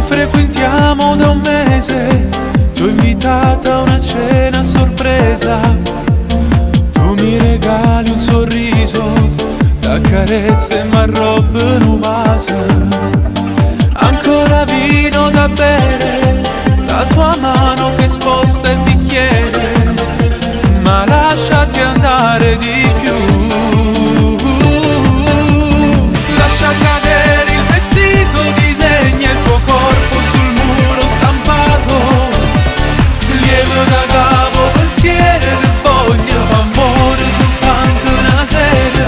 frequentiamo da un mese, ti ho invitata a una cena a sorpresa. Tu mi regali un sorriso, da carezze ma robe nuvasa. Ancora vino da bere, la tua mano che sposta il bicchiere, ma lasciati andare di più. Lascia cadere il vestito, disegna il tuo corpo sul muro stampato. Lieve da capo, pensiero che voglia, fa amore soltanto una sera.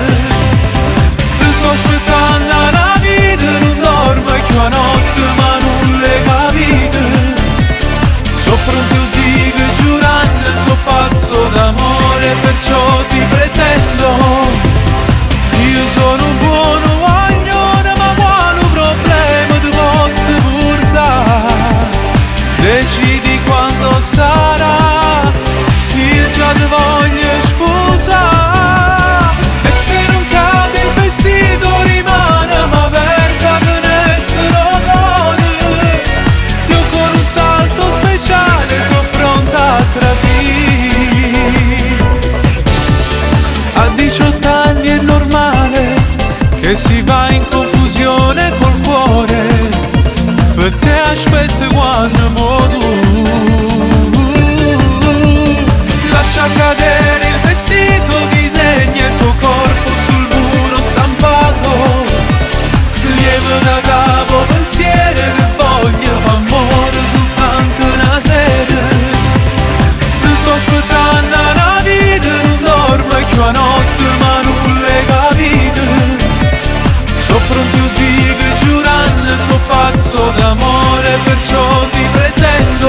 Ti sto aspettando una vita, non dormo e che notte ma non le capite. So pronto a dire giurando, so pazzo d'amore, perciò ti pretendo. Io sono un buono guaglione, ma quale problema ti posso portare? Decidi quando sarà, io già ti voglio sposare. E se non cade il vestito rimane, ma aperta finestra gode. Io con un salto speciale sono pronta a trasire. A 18 anni è normale che si va in confusione col cuore, per te aspetta quando mo tu. Lascia cadere il vestito, disegna il tuo corpo sul muro stampato. Lieve da capo, pensiero che voglia, fa amore soltanto una sera. Ti sto aspettando una vita, non dormo e che una notte ma non le capite. So pronto a dire giurando, so pazzo d'amore, perciò ti pretendo.